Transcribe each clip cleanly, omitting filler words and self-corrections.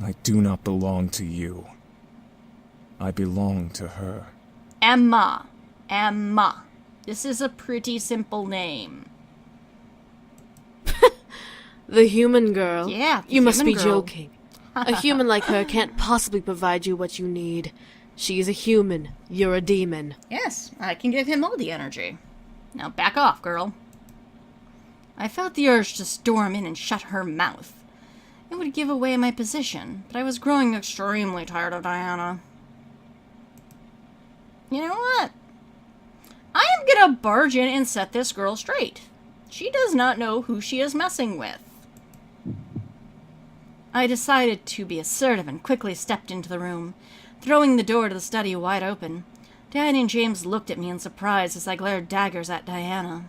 I do not belong to you. I belong to her. Emma. Emma. This is a pretty simple name. The human girl? Yeah, You must be girl. joking. A human like her can't possibly provide you what you need. She's a human. You're a demon. Yes, I can give him all the energy. Now back off, girl. I felt the urge to storm in and shut her mouth. It would give away my position, but I was growing extremely tired of Diana. You know what? I am gonna barge in and set this girl straight. She does not know who she is messing with. I decided to be assertive and quickly stepped into the room, throwing the door to the study wide open. Diana and James looked at me in surprise as I glared daggers at Diana.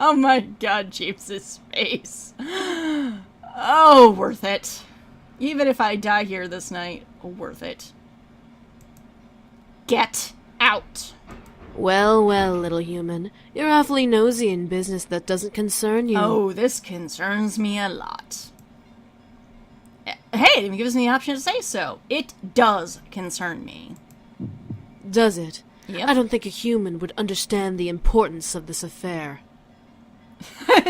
Oh my god, James's face. Oh, worth it. Even if I die here this night, worth it. Get out. Well, well, little human. You're awfully nosy in business that doesn't concern you. Oh, this concerns me a lot. Hey, it gives me the option to say so. It does concern me. Does it? Yep. I don't think a human would understand the importance of this affair.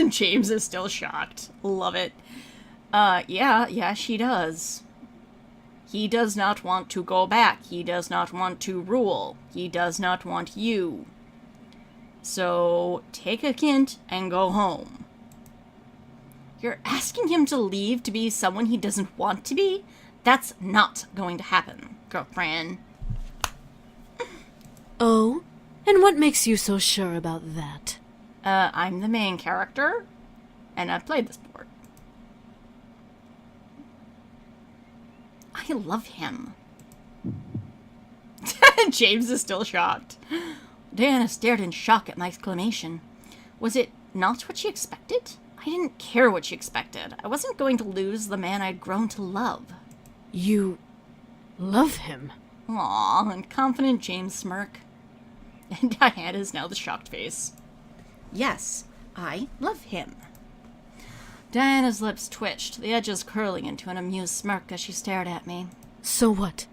James is still shocked. Love it. Yeah, she does. He does not want to go back. He does not want to rule. He does not want you. So, take a hint and go home. You're asking him to leave to be someone he doesn't want to be? That's not going to happen, girlfriend. Oh? And what makes you so sure about that? I'm the main character, and I've played this board. I love him. James is still shocked. Diana stared in shock at my exclamation. Was it not what she expected? I didn't care what she expected. I wasn't going to lose the man I'd grown to love. You love him? Aw, and confident James smirk. And Diana's now the shocked face. Yes, I love him. Diana's lips twitched, the edges curling into an amused smirk as she stared at me. So what?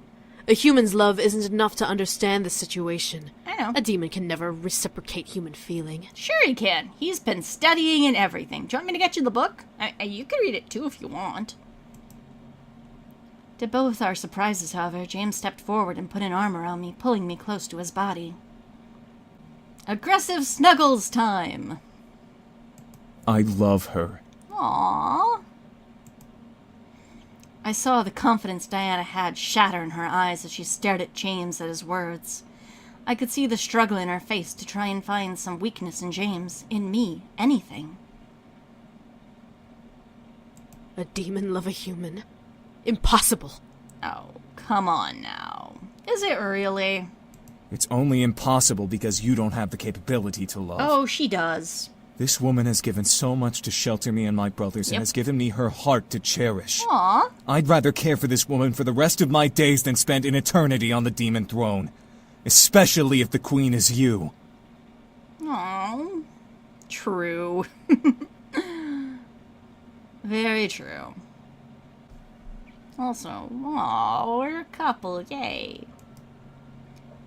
A human's love isn't enough to understand the situation. I know. A demon can never reciprocate human feeling. Sure he can. He's been studying and everything. Do you want me to get you the book? You can read it too if you want. To both our surprises, however, James stepped forward and put an arm around me, pulling me close to his body. Aggressive snuggles time! I love her. Aww. I saw the confidence Diana had shatter in her eyes as she stared at James at his words. I could see the struggle in her face to try and find some weakness in James, in me, anything. A demon love a human? Impossible. Oh, come on now. Is it really? It's only impossible because you don't have the capability to love. Oh, she does. This woman has given so much to shelter me and my brothers and has given me her heart to cherish. Aw. I'd rather care for this woman for the rest of my days than spend an eternity on the demon throne. Especially if the queen is you. Aw. True. Very true. Also, aw, we're a couple, yay.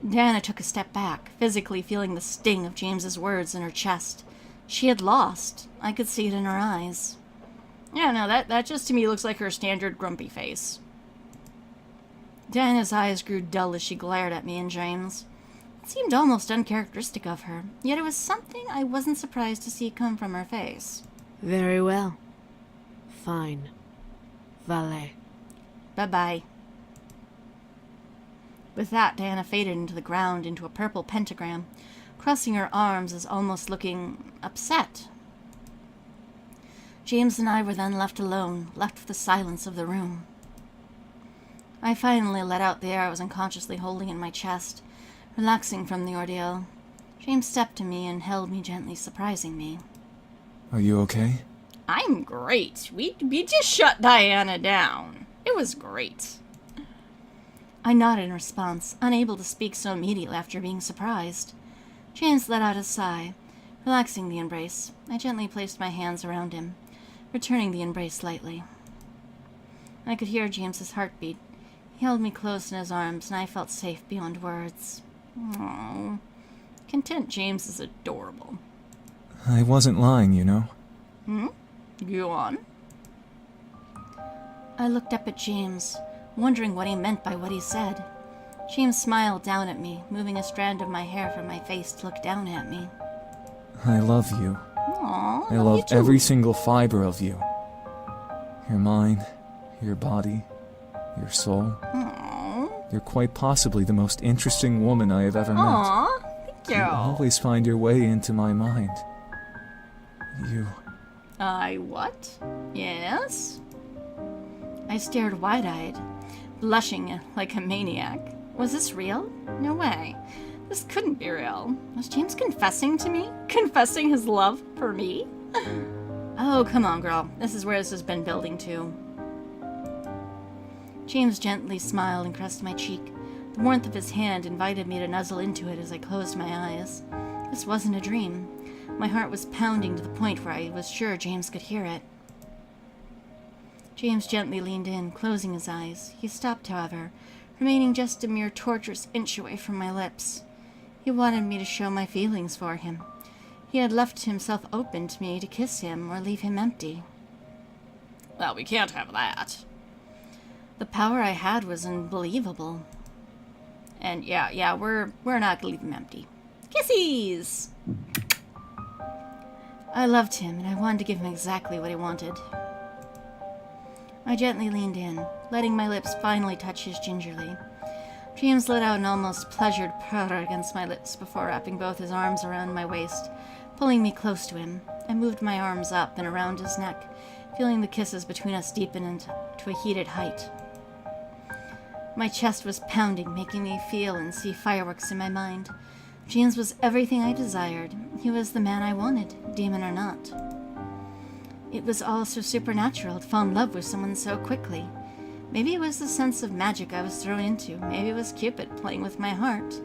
Diana took a step back, physically feeling the sting of James's words in her chest. She had lost. I could see it in her eyes. Yeah, no, that just to me looks like her standard grumpy face. Diana's eyes grew dull as she glared at me and James. It seemed almost uncharacteristic of her, yet it was something I wasn't surprised to see come from her face. Very well. Fine. Valet. Bye-bye. With that, Diana faded into the ground into a purple pentagram, crossing her arms as almost looking upset. James and I were then left alone, left with the silence of the room. I finally let out the air I was unconsciously holding in my chest, relaxing from the ordeal. James stepped to me and held me gently, surprising me. Are you okay? I'm great. We just shut Diana down. It was great. I nodded in response, unable to speak so immediately after being surprised. James let out a sigh. Relaxing the embrace, I gently placed my hands around him, returning the embrace lightly. I could hear James's heartbeat. He held me close in his arms, and I felt safe beyond words. Aww. Content James is adorable. I wasn't lying, you know. Go on. I looked up at James, wondering what he meant by what he said. James smiled down at me, moving a strand of my hair from my face to look down at me. I love you. Aww, I love you too. every single fiber of you. Your mind, your body, your soul. Aww. You're quite possibly the most interesting woman I have ever met. Aww, thank you. You always find your way into my mind. You... What? Yes? I stared wide-eyed, blushing like a maniac. Was this real? No way. This couldn't be real. Was James confessing to me? Confessing his love for me? Oh, come on, girl. This is where this has been building to. James gently smiled and caressed my cheek. The warmth of his hand invited me to nuzzle into it as I closed my eyes. This wasn't a dream. My heart was pounding to the point where I was sure James could hear it. James gently leaned in, closing his eyes. He stopped, however, remaining just a mere torturous inch away from my lips. He wanted me to show my feelings for him. He had left himself open to me to kiss him or leave him empty. Well, we can't have that. The power I had was unbelievable. And yeah, we're not gonna leave him empty. Kissies! I loved him, and I wanted to give him exactly what he wanted. I gently leaned in, letting my lips finally touch his gingerly. James let out an almost pleasured purr against my lips before wrapping both his arms around my waist, pulling me close to him. I moved my arms up and around his neck, feeling the kisses between us deepen into a heated height. My chest was pounding, making me feel and see fireworks in my mind. James was everything I desired. He was the man I wanted, demon or not. It was all so supernatural to fall in love with someone so quickly. Maybe it was the sense of magic I was thrown into. Maybe it was Cupid playing with my heart.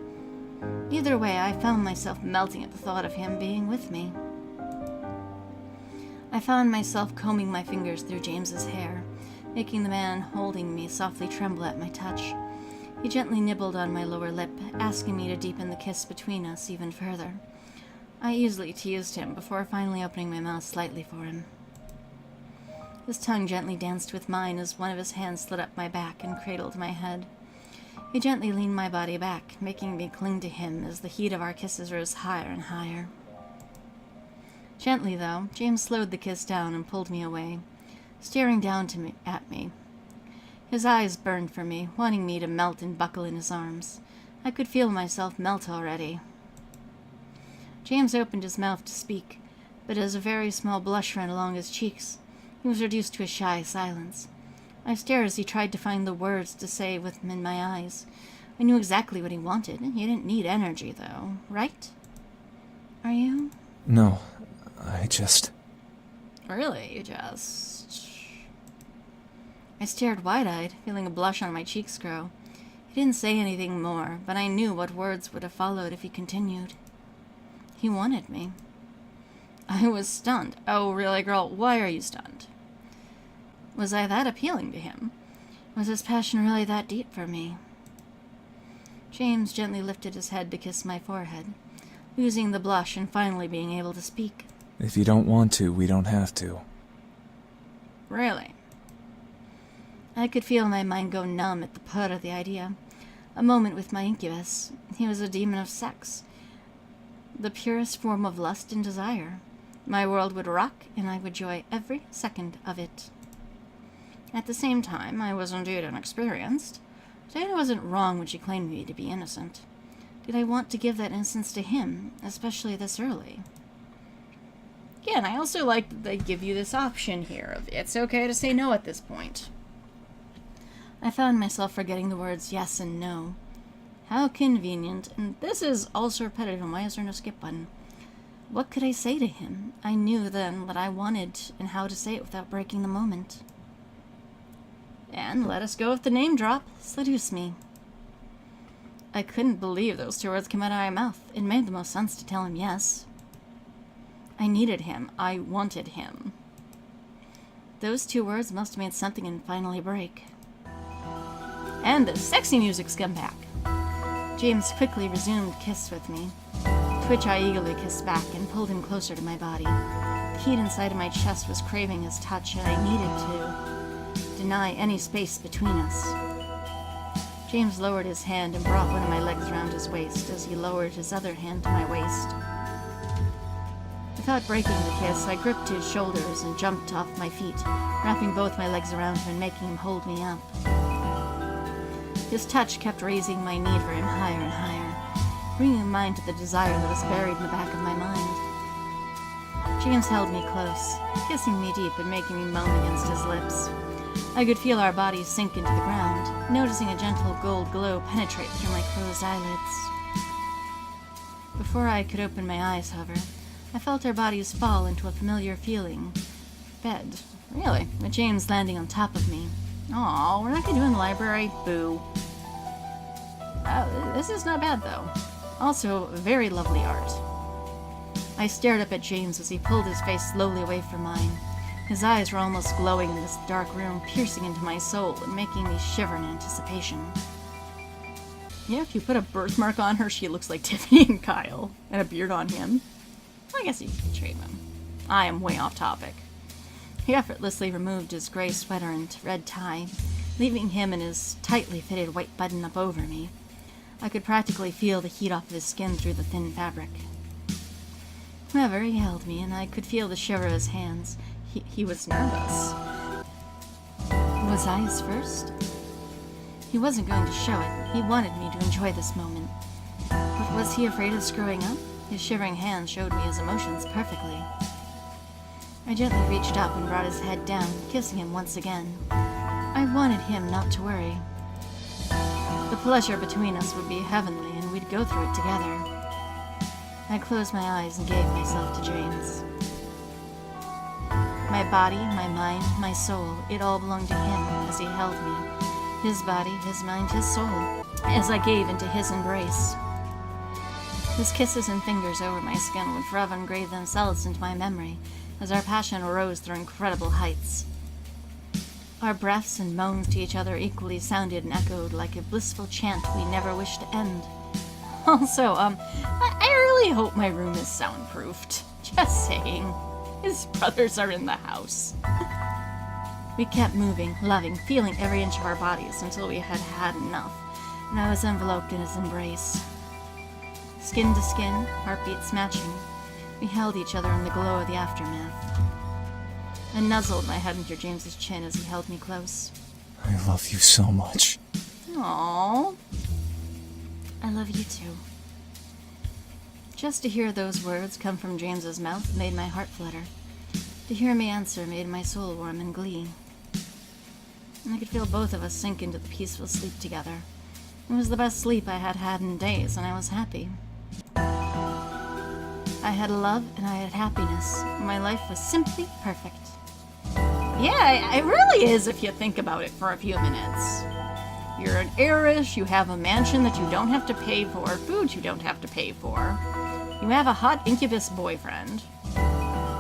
Either way, I found myself melting at the thought of him being with me. I found myself combing my fingers through James's hair, making the man holding me softly tremble at my touch. He gently nibbled on my lower lip, asking me to deepen the kiss between us even further. I easily teased him before finally opening my mouth slightly for him. His tongue gently danced with mine as one of his hands slid up my back and cradled my head. He gently leaned my body back, making me cling to him as the heat of our kisses rose higher and higher. Gently, though, James slowed the kiss down and pulled me away, staring down at me. His eyes burned for me, wanting me to melt and buckle in his arms. I could feel myself melt already. James opened his mouth to speak, but as a very small blush ran along his cheeks, he was reduced to a shy silence. I stared as he tried to find the words to say with them in my eyes. I knew exactly what he wanted. He didn't need energy, though, right? Are you? No, I just... Really, you just... I stared wide-eyed, feeling a blush on my cheeks grow. He didn't say anything more, but I knew what words would have followed if he continued. He wanted me. I was stunned. Oh, really, girl? Why are you stunned? Was I that appealing to him? Was his passion really that deep for me? James gently lifted his head to kiss my forehead, losing the blush and finally being able to speak. If you don't want to, we don't have to. Really? I could feel my mind go numb at the thought of the idea. A moment with my incubus. He was a demon of sex. The purest form of lust and desire. My world would rock, and I would enjoy every second of it. At the same time, I was indeed inexperienced. Diana wasn't wrong when she claimed me to be innocent. Did I want to give that innocence to him, especially this early? Again, I also like that they give you this option here of it's okay to say no at this point. I found myself forgetting the words yes and no. How convenient, and this is also repetitive, and why is there no skip button? What could I say to him? I knew then what I wanted and how to say it without breaking the moment. And let us go with the name drop. Seduce me. I couldn't believe those two words came out of my mouth. It made the most sense to tell him yes. I needed him. I wanted him. Those 2 words must have made something and finally break. And the sexy music's come back. James quickly resumed kiss with me, to which I eagerly kissed back and pulled him closer to my body. The heat inside of my chest was craving his touch, and I needed to deny any space between us. James lowered his hand and brought one of my legs around his waist as he lowered his other hand to my waist. Without breaking the kiss, I gripped his shoulders and jumped off my feet, wrapping both my legs around him and making him hold me up. His touch kept raising my need for him higher and higher, bringing mind to the desire that was buried in the back of my mind. James held me close, kissing me deep and making me moan against his lips. I could feel our bodies sink into the ground, noticing a gentle gold glow penetrate through my closed eyelids. Before I could open my eyes, however, I felt our bodies fall into a familiar feeling. Bed. Really? With James landing on top of me. Aw, we're not gonna do it in the library? Boo. This is not bad, though. Also, very lovely art. I stared up at James as he pulled his face slowly away from mine. His eyes were almost glowing in this dark room, piercing into my soul and making me shiver in anticipation. Yeah, if you put a birthmark on her, she looks like Tiffany and Kyle, and a beard on him. I guess you could trade them. I am way off topic. He effortlessly removed his gray sweater and red tie, leaving him in his tightly fitted white button-up over me. I could practically feel the heat off of his skin through the thin fabric. However, he held me, and I could feel the shiver of his hands. He was nervous. Was I his first? He wasn't going to show it. He wanted me to enjoy this moment. But was he afraid of screwing up? His shivering hand showed me his emotions perfectly. I gently reached up and brought his head down, kissing him once again. I wanted him not to worry. The pleasure between us would be heavenly, and we'd go through it together. I closed my eyes and gave myself to James. My body, my mind, my soul, it all belonged to him as he held me. His body, his mind, his soul, as I gave into his embrace. His kisses and fingers over my skin would forever engrave themselves into my memory as our passion rose through incredible heights. Our breaths and moans to each other equally sounded and echoed like a blissful chant we never wished to end. Also, I really hope my room is soundproofed. Just saying. His brothers are in the house. We kept moving, loving, feeling every inch of our bodies until we had had enough, and I was enveloped in his embrace. Skin to skin, heartbeats matching, we held each other in the glow of the aftermath. I nuzzled my head into James's chin as he held me close. I love you so much. Aww. I love you too. Just to hear those words come from James's mouth made my heart flutter. To hear me answer made my soul warm in glee. And I could feel both of us sink into the peaceful sleep together. It was the best sleep I had had in days, and I was happy. I had love and I had happiness. My life was simply perfect. Yeah, it really is if you think about it for a few minutes. You're an heiress, you have a mansion that you don't have to pay for, food you don't have to pay for. You have a hot incubus boyfriend.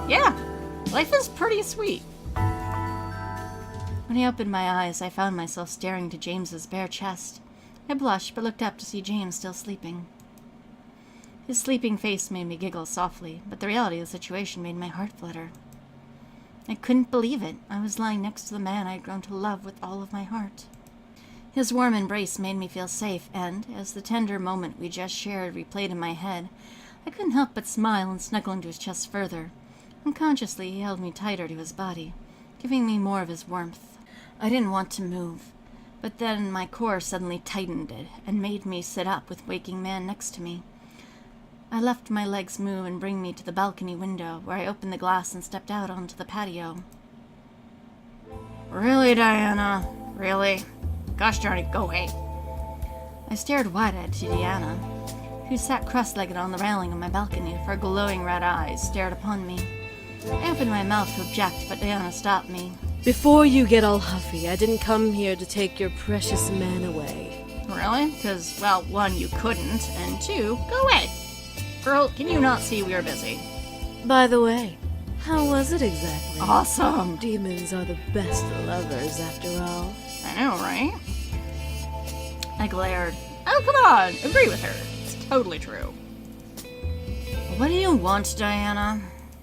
Yeah, life is pretty sweet. When I opened my eyes, I found myself staring to James's bare chest. I blushed, but looked up to see James still sleeping. His sleeping face made me giggle softly, but the reality of the situation made my heart flutter. I couldn't believe it. I was lying next to the man I had grown to love with all of my heart. His warm embrace made me feel safe, and, as the tender moment we just shared replayed in my head, I couldn't help but smile and snuggle into his chest further. Unconsciously, he held me tighter to his body, giving me more of his warmth. I didn't want to move, but then my core suddenly tightened and made me sit up with waking man next to me. I left my legs move and bring me to the balcony window, where I opened the glass and stepped out onto the patio. Really, Diana? Really? Gosh darn it, go away. I stared wide-eyed to Diana, who sat cross-legged on the railing of my balcony, for glowing red eyes stared upon me. I opened my mouth to object, but Diana stopped me. Before you get all huffy, I didn't come here to take your precious man away. Really? Because, well, one, you couldn't, and two, go away. Girl, can you not see we are busy? By the way, How was it exactly? Awesome. Demons are the best lovers, after all. I know, right? I glared. Oh, come on. Agree with her. It's totally true. What do you want, Diana?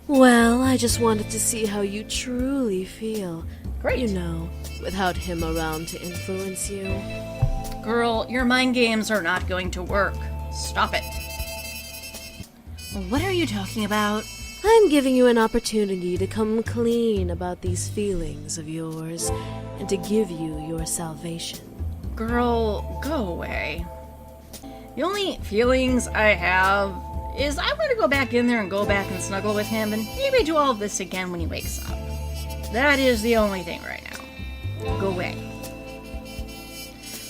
Well, I just wanted to see how you truly feel. Great. You know, without him around to influence you. Girl, your mind games are not going to work. Stop it. What are you talking about? I'm giving you an opportunity to come clean about these feelings of yours and to give you your salvation. Girl, go away. The only feelings I have is I want to go back in there and go back and snuggle with him and maybe do all of this again when he wakes up. That is the only thing right now. Go away.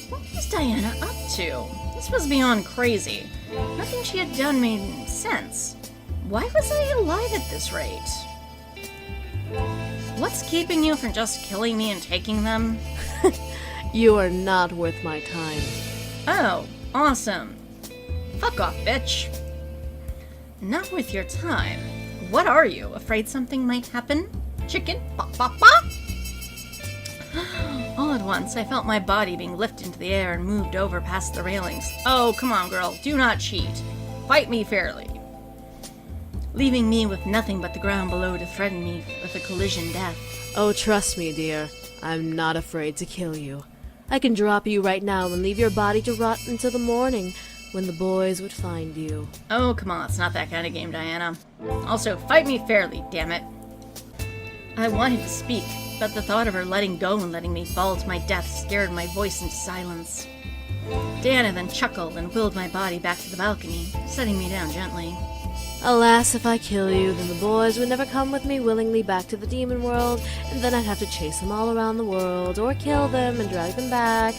What was Diana up to? This was beyond crazy. Nothing she had done made sense. Why was I alive at this rate? What's keeping you from just killing me and taking them? You are not worth my time. Oh, awesome. Fuck off, bitch. Not worth your time. What are you? Afraid something might happen? Chicken? Pop, pop, pop! All at once, I felt my body being lifted into the air and moved over past the railings. Oh, come on, girl. Do not cheat. Fight me fairly. Leaving me with nothing but the ground below to threaten me with a collision death. Oh, trust me, dear. I'm not afraid to kill you. I can drop you right now and leave your body to rot until the morning, when the boys would find you. Oh, come on. It's not that kind of game, Diana. Also, fight me fairly, damn it. I wanted to speak, but the thought of her letting go and letting me fall to my death scared my voice into silence. Diana then chuckled and wheeled my body back to the balcony, setting me down gently. Alas, if I kill you, then the boys would never come with me willingly back to the demon world, and then I'd have to chase them all around the world, or kill them and drag them back.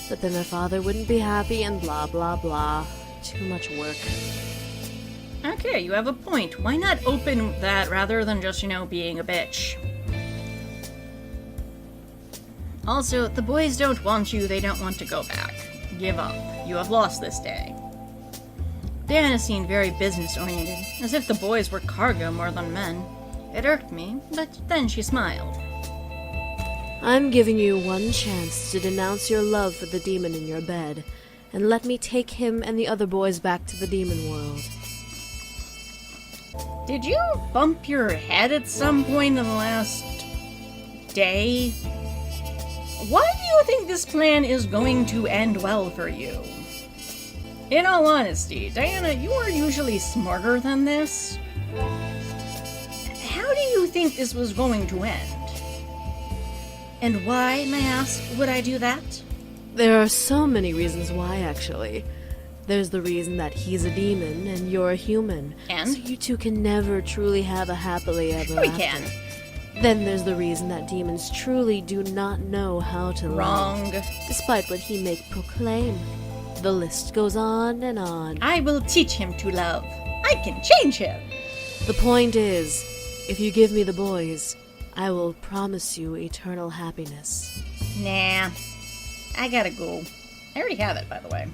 But then their father wouldn't be happy, and blah blah blah. Too much work. Okay, you have a point. Why not open that rather than just, being a bitch? Also, the boys don't want you, they don't want to go back. Give up. You have lost this day. Diana seemed very business-oriented, as if the boys were cargo more than men. It irked me, but then she smiled. I'm giving you one chance to denounce your love for the demon in your bed, and let me take him and the other boys back to the demon world. Did you bump your head at some point in the last day? Why do you think this plan is going to end well for you? In all honesty, Diana, you are usually smarter than this. How do you think this was going to end? And why, may I ask, would I do that? There are so many reasons why, actually. There's the reason that he's a demon and you're a human. And? So you two can never truly have a happily ever Sure we after. can. Then there's the reason that demons truly do not know how to Wrong. love, despite what he may proclaim. The list goes on and on. I will teach him to love. I can change him. The point is, if you give me the boys, I will promise you eternal happiness. Nah. I gotta go. I already have it, by the way.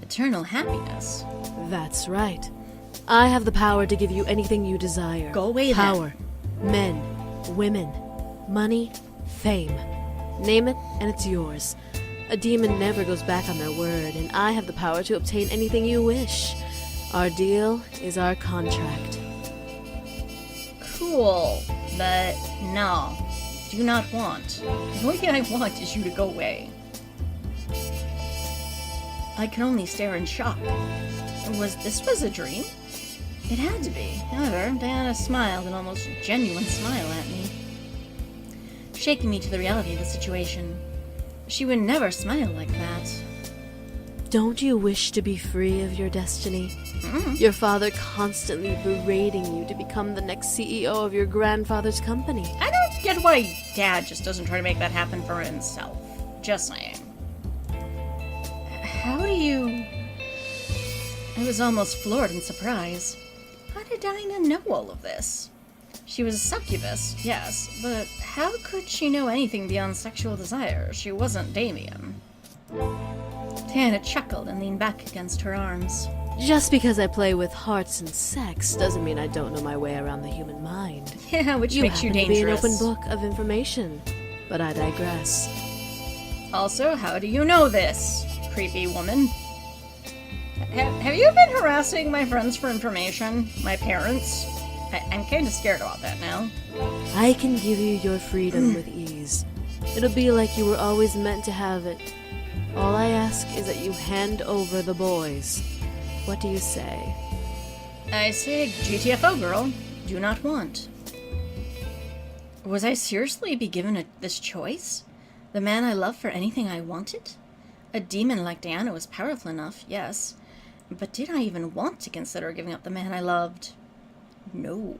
Eternal happiness. That's right. I have the power to give you anything you desire. Go away, then. Power, men, women, money, fame. Name it, and it's yours. A demon never goes back on their word, and I have the power to obtain anything you wish. Our deal is our contract. Cool, but no. Do not want. The only thing I want is you to go away. I could only stare in shock. This was a dream? It had to be. However, Diana smiled, an almost genuine smile at me, shaking me to the reality of the situation. She would never smile like that. Don't you wish to be free of your destiny? Mm-mm. Your father constantly berating you to become the next CEO of your grandfather's company. I don't get why Dad just doesn't try to make that happen for himself. Just saying. How do you... I was almost floored in surprise. How did Dinah know all of this? She was a succubus, yes, but how could she know anything beyond sexual desire? She wasn't Damien. Tana chuckled and leaned back against her arms. Just because I play with hearts and sex doesn't mean I don't know my way around the human mind. Yeah, which makes you happen to be an dangerous. open book of information, but I digress. Also, how do you know this, creepy woman? Have you been harassing my friends for information? My parents? I'm kind of scared about that now. I can give you your freedom with ease. It'll be like you were always meant to have it. All I ask is that you hand over the boys. What do you say? I say, GTFO, girl. Do not want. Was I seriously be given this choice? The man I love for anything I wanted? A demon like Diana was powerful enough, yes. But did I even want to consider giving up the man I loved? No.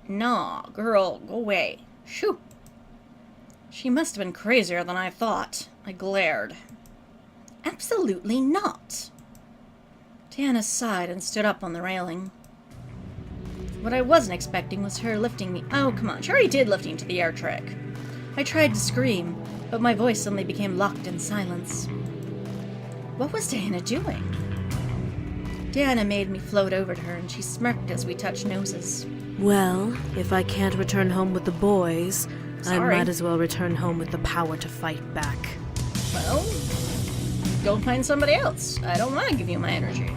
Nah, girl, go away. Shoo. She must have been crazier than I thought. I glared. Absolutely not. Diana sighed and stood up on the railing. What I wasn't expecting was her lifting me. Oh, come on. She already did lift me to the air trick. I tried to scream, but my voice suddenly became locked in silence. What was Diana doing? Diana made me float over to her, and she smirked as we touched noses. Well, if I can't return home with the boys, Sorry. I might as well return home with the power to fight back. Well, go find somebody else. I don't want to give you my energy.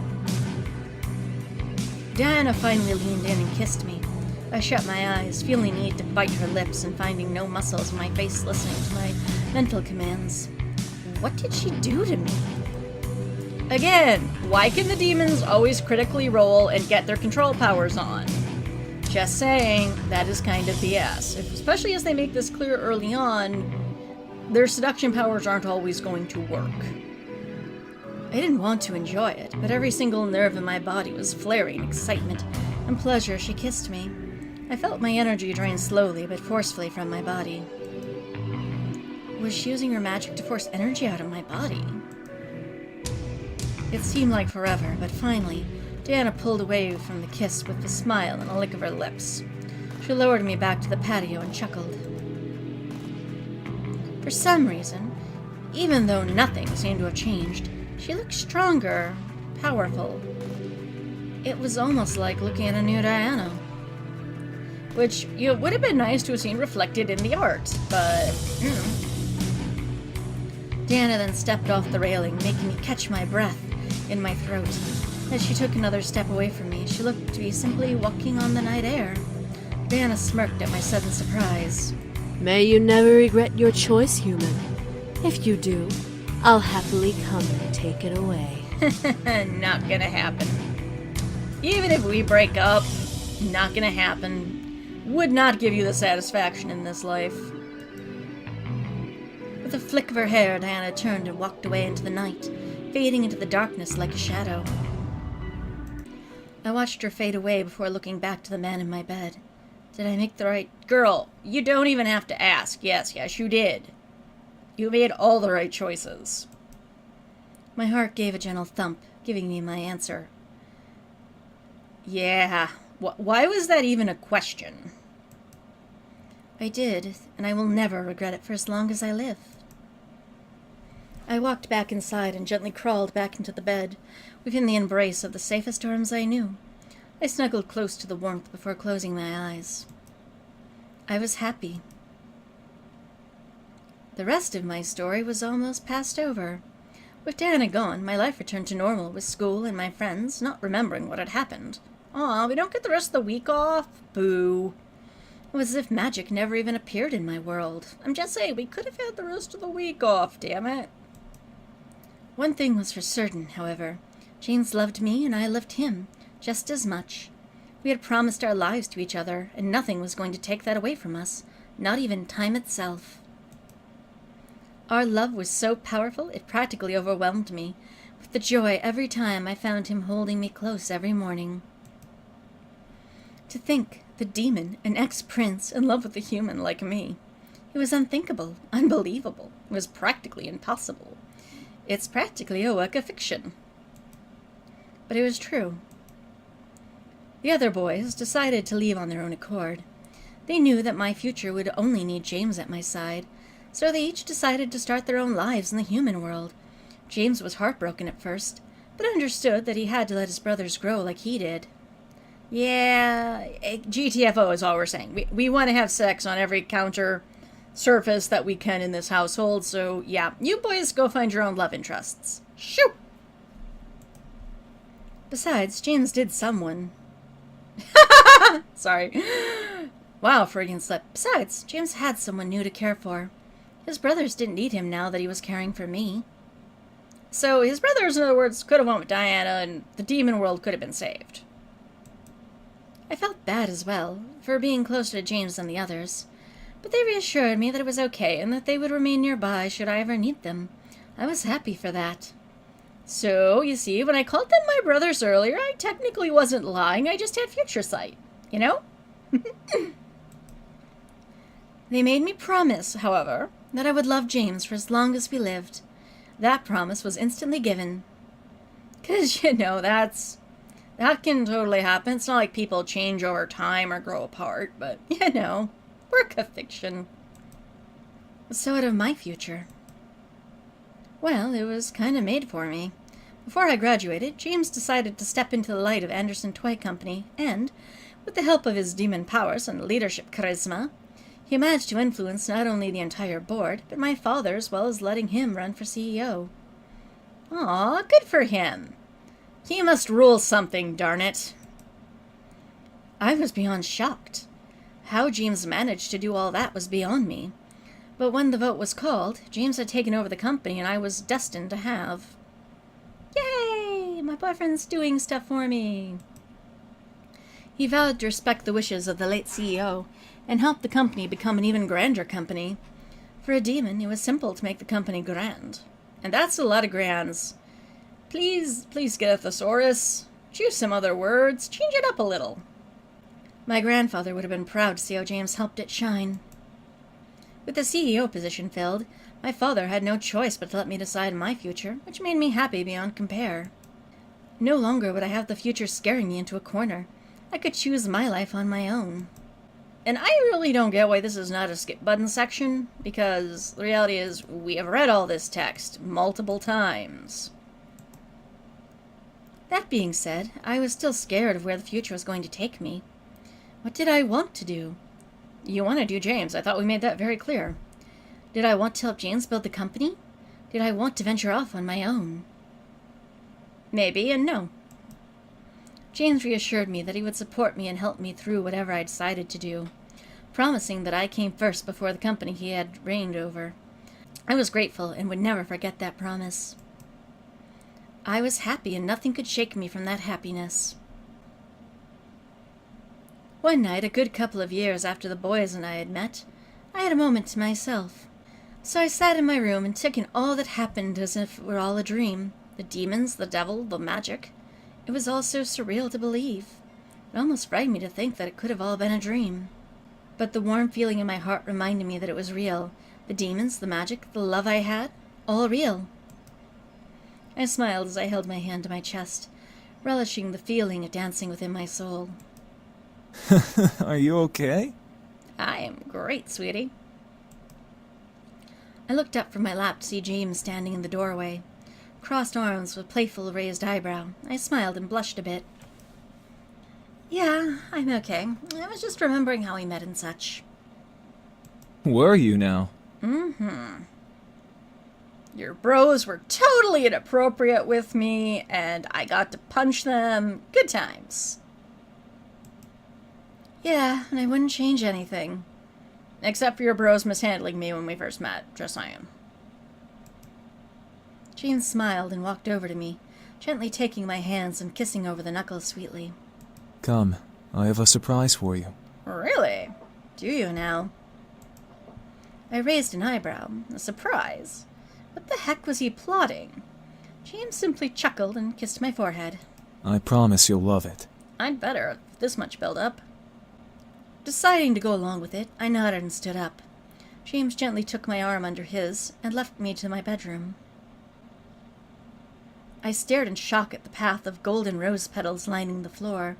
Diana finally leaned in and kissed me. I shut my eyes, feeling the need to bite her lips and finding no muscles in my face listening to my mental commands. What did she do to me? Again, why can the demons always critically roll and get their control powers on? Just saying, that is kind of BS. Especially as they make this clear early on, their seduction powers aren't always going to work. I didn't want to enjoy it, but every single nerve in my body was flaring excitement and pleasure as she kissed me. I felt my energy drain slowly but forcefully from my body. Was she using her magic to force energy out of my body? It seemed like forever, but finally, Diana pulled away from the kiss with a smile and a lick of her lips. She lowered me back to the patio and chuckled. For some reason, even though nothing seemed to have changed, she looked stronger, powerful. It was almost like looking at a new Diana. Which, would have been nice to have seen reflected in the art, but, Diana then stepped off the railing, making me catch my breath in my throat. As she took another step away from me, she looked to be simply walking on the night air. Diana smirked at my sudden surprise. May you never regret your choice, human. If you do, I'll happily come and take it away. Not gonna happen. Even if we break up, not gonna happen. Would not give you the satisfaction in this life. With a flick of her hair, Diana turned and walked away into the night, fading into the darkness like a shadow. I watched her fade away before looking back to the man in my bed. Did I make the right... Girl, you don't even have to ask. Yes, you did. You made all the right choices. My heart gave a gentle thump, giving me my answer. Yeah, why was that even a question? I did, and I will never regret it for as long as I live. I walked back inside and gently crawled back into the bed, within the embrace of the safest arms I knew. I snuggled close to the warmth before closing my eyes. I was happy. The rest of my story was almost passed over. With Diana gone, my life returned to normal, with school and my friends, not remembering what had happened. Aw, we don't get the rest of the week off? Boo. It was as if magic never even appeared in my world. I'm just saying, we could have had the rest of the week off, damn it. One thing was for certain, however. James loved me and I loved him, just as much. We had promised our lives to each other, and nothing was going to take that away from us, not even time itself. Our love was so powerful it practically overwhelmed me, with the joy every time I found him holding me close every morning. To think, the demon, an ex-prince, in love with a human like me. It was unthinkable, unbelievable. It was practically impossible. It's practically a work of fiction. But it was true. The other boys decided to leave on their own accord. They knew that my future would only need James at my side, so they each decided to start their own lives in the human world. James was heartbroken at first, but understood that he had to let his brothers grow like he did. Yeah, GTFO is all we're saying. We want to have sex on every counter surface that we can in this household, so yeah, you boys go find your own love interests. Shoo! Besides, James did someone. Sorry. Wow, Freudian slip. Besides, James had someone new to care for. His brothers didn't need him now that he was caring for me. So his brothers, in other words, could have went with Diana and the demon world could have been saved. I felt bad as well, for being closer to James than the others, but they reassured me that it was okay and that they would remain nearby should I ever need them. I was happy for that. So, you see, when I called them my brothers earlier, I technically wasn't lying, I just had future sight, you know? They made me promise, however, that I would love James for as long as we lived. That promise was instantly given. 'Cause, you know, that can totally happen. It's not like people change over time or grow apart, but, you know, work of fiction. So out of my future. Well, it was kind of made for me. Before I graduated, James decided to step into the light of Anderson Toy Company, and, with the help of his demon powers and leadership charisma, he managed to influence not only the entire board, but my father as well as letting him run for CEO. Aw, good for him. He must rule something, darn it. I was beyond shocked. How James managed to do all that was beyond me. But when the vote was called, James had taken over the company and I was destined to have. Yay! My boyfriend's doing stuff for me. He vowed to respect the wishes of the late CEO and help the company become an even grander company. For a demon, it was simple to make the company grand. And that's a lot of grands. Please get a thesaurus. Choose some other words. Change it up a little. My grandfather would have been proud to see how James helped it shine. With the CEO position filled, my father had no choice but to let me decide my future, which made me happy beyond compare. No longer would I have the future scaring me into a corner. I could choose my life on my own. And I really don't get why this is not a skip button section, because the reality is we have read all this text multiple times. That being said, I was still scared of where the future was going to take me. What did I want to do? You want to do James. I thought we made that very clear. Did I want to help James build the company? Did I want to venture off on my own? Maybe and no. James reassured me that he would support me and help me through whatever I decided to do, promising that I came first before the company he had reigned over. I was grateful and would never forget that promise. I was happy and nothing could shake me from that happiness. One night, a good couple of years after the boys and I had met, I had a moment to myself. So I sat in my room and took in all that happened as if it were all a dream. The demons, the devil, the magic. It was all so surreal to believe. It almost frightened me to think that it could have all been a dream. But the warm feeling in my heart reminded me that it was real. The demons, the magic, the love I had, all real. I smiled as I held my hand to my chest, relishing the feeling of dancing within my soul. Are you okay? I am great, sweetie. I looked up from my lap to see James standing in the doorway, crossed arms with playful raised eyebrow. I smiled and blushed a bit. Yeah, I'm okay. I was just remembering how we met and such. Were you now? Your bros were totally inappropriate with me, and I got to punch them. Good times. Yeah, and I wouldn't change anything. Except for your bros mishandling me when we first met, just saying. James smiled and walked over to me, gently taking my hands and kissing over the knuckles sweetly. Come, I have a surprise for you. Really? Do you now? I raised an eyebrow. A surprise? What the heck was he plotting? James simply chuckled and kissed my forehead. I promise you'll love it. I'd better, with this much build-up. Deciding to go along with it, I nodded and stood up. James gently took my arm under his and left me to my bedroom. I stared in shock at the path of golden rose petals lining the floor,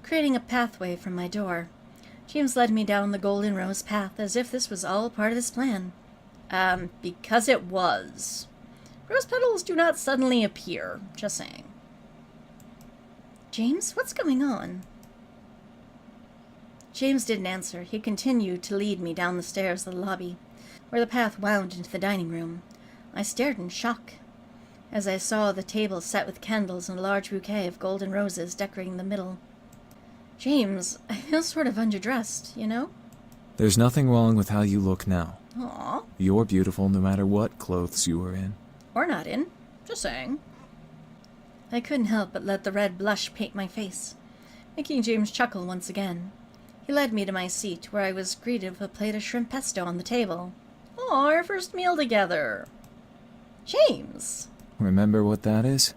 creating a pathway from my door. James led me down the golden rose path as if this was all part of his plan. Because it was. Rose petals do not suddenly appear, just saying. James, what's going on? James didn't answer. He continued to lead me down the stairs of the lobby, where the path wound into the dining room. I stared in shock as I saw the table set with candles and a large bouquet of golden roses decorating the middle. James, I feel sort of underdressed, you know? There's nothing wrong with how you look now. Aw. You're beautiful no matter what clothes you are in. Or not in. Just saying. I couldn't help but let the red blush paint my face, making James chuckle once again. He led me to my seat, where I was greeted with a plate of shrimp pesto on the table. Oh, our first meal together. James! Remember what that is?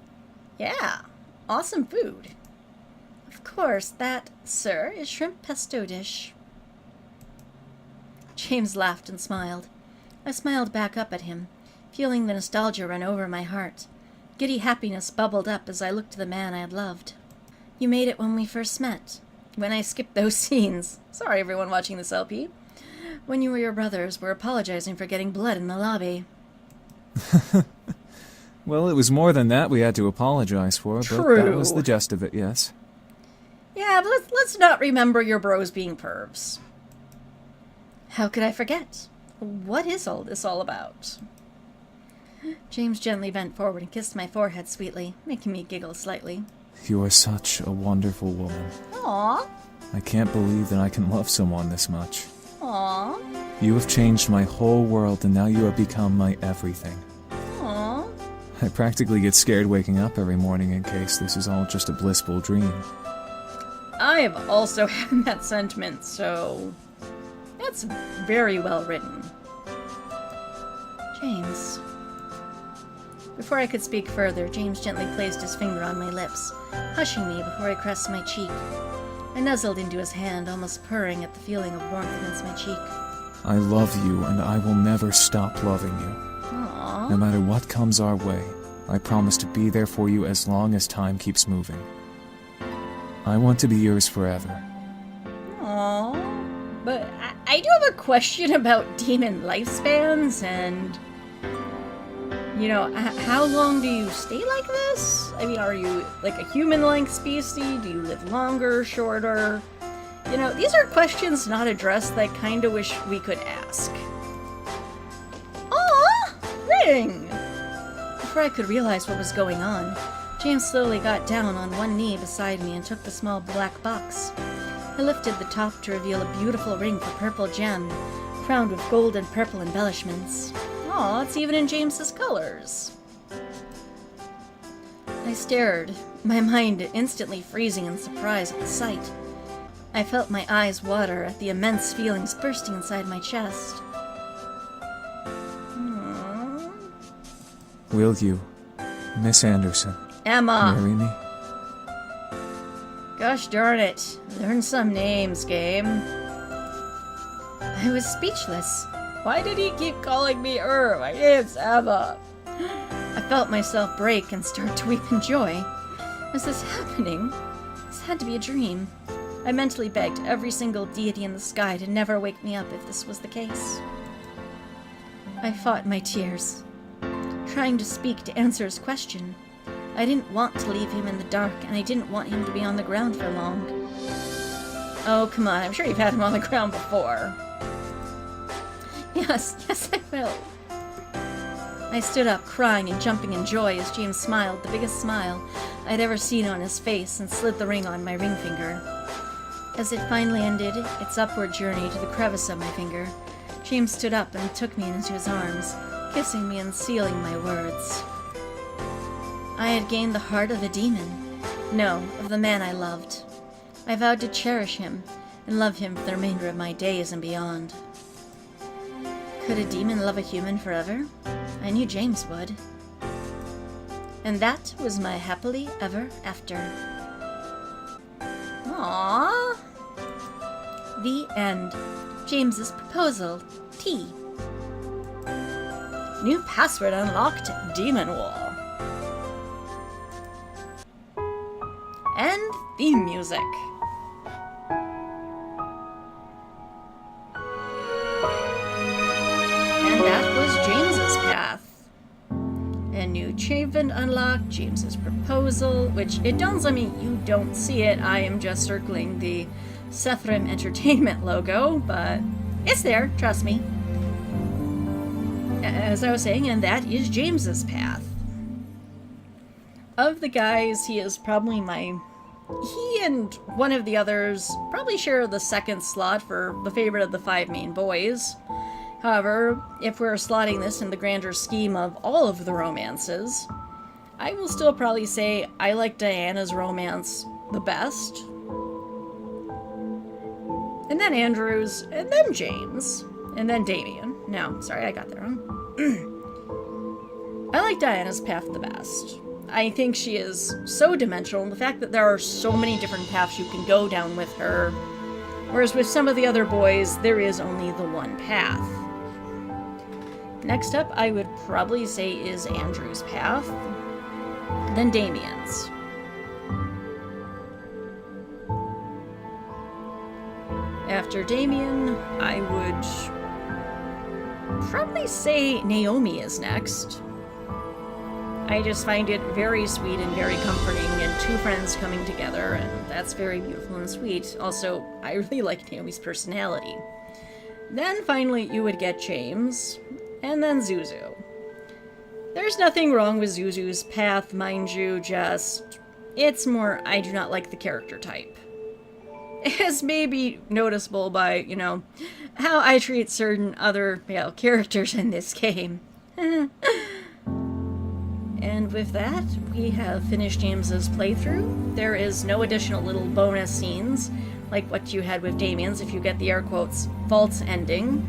Yeah, awesome food. Of course, that, sir, is shrimp pesto dish. James laughed and smiled. I smiled back up at him, feeling the nostalgia run over my heart. Giddy happiness bubbled up as I looked to the man I had loved. You made it when we first met. When I skipped those scenes. Sorry, everyone watching this LP. When you and your brothers were apologizing for getting blood in the lobby. Well, it was more than that we had to apologize for, but that was the gist of it, yes. Yeah, but let's not remember your bros being pervs. How could I forget? What is all this all about? James gently bent forward and kissed my forehead sweetly, making me giggle slightly. You are such a wonderful woman. Aww. I can't believe that I can love someone this much. Aww. You have changed my whole world, and now you have become my everything. Aww. I practically get scared waking up every morning in case this is all just a blissful dream. I have also had that sentiment, so that's very well written. James. Before I could speak further, James gently placed his finger on my lips, hushing me before he caressed my cheek. I nuzzled into his hand, almost purring at the feeling of warmth against my cheek. I love you, and I will never stop loving you. Aww. No matter what comes our way, I promise to be there for you as long as time keeps moving. I want to be yours forever. Aww. But I do have a question about demon lifespans and... You know, how long do you stay like this? I mean, are you like a human-like species? Do you live longer, shorter? You know, these are questions not addressed that I kind of wish we could ask. Aw! Ring! Before I could realize what was going on, James slowly got down on one knee beside me and took the small black box. He lifted the top to reveal a beautiful ring of purple gem, crowned with gold and purple embellishments. Aw, it's even in James's colors. I stared, my mind instantly freezing in surprise at the sight. I felt my eyes water at the immense feelings bursting inside my chest. Will you, Miss Anderson, Emma! marry me? Gosh darn it. Learn some names, game. I was speechless. Why did he keep calling me My name's Emma. I felt myself break and start to weep in joy. Was this happening? This had to be a dream. I mentally begged every single deity in the sky to never wake me up if this was the case. I fought my tears, trying to speak to answer his question. I didn't want to leave him in the dark, and I didn't want him to be on the ground for long. Oh, come on, I'm sure you've had him on the ground before. Yes, I will. I stood up, crying and jumping in joy as James smiled, the biggest smile I'd ever seen on his face, and slid the ring on my ring finger. As it finally ended its upward journey to the crevice of my finger, James stood up and took me into his arms, kissing me and sealing my words. I had gained the heart of a demon. No, of the man I loved. I vowed to cherish him and love him for the remainder of my days and beyond. Could a demon love a human forever? I knew James would. And that was my happily ever after. Aww. The end. James's proposal. T. New password unlocked. Demon Wall. And theme music. And that was James's path. A new achievement unlocked, James's proposal, which it dawns on me you don't see it. I am just circling the Sethrim Entertainment logo, but it's there, trust me. As I was saying, and that is James's path. Of the guys, he is probably he and one of the others probably share the second slot for the favorite of the 5 main boys. However, if we're slotting this in the grander scheme of all of the romances, I will still probably say I like Diana's romance the best. And then Andrew's, and then James, and then Damien. No, sorry, I got that wrong. I like Diana's path the best. I think she is so dimensional, and the fact that there are so many different paths you can go down with her, whereas with some of the other boys, there is only the one path. Next up, I would probably say is Andrew's path, then Damien's. After Damien, I would probably say Naomi is next. I just find it very sweet and very comforting, and 2 friends coming together, and that's very beautiful and sweet. Also, I really like Naomi's personality. Then finally you would get James, and then Zuzu. There's nothing wrong with Zuzu's path, mind you, just it's more I do not like the character type. As may be noticeable by, how I treat certain other male characters in this game. And with that, we have finished James's playthrough. There is no additional little bonus scenes, like what you had with Damien's if you get the air quotes, false ending.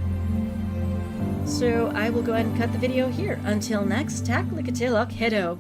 So I will go ahead and cut the video here. Until next, tak likatilok hedo.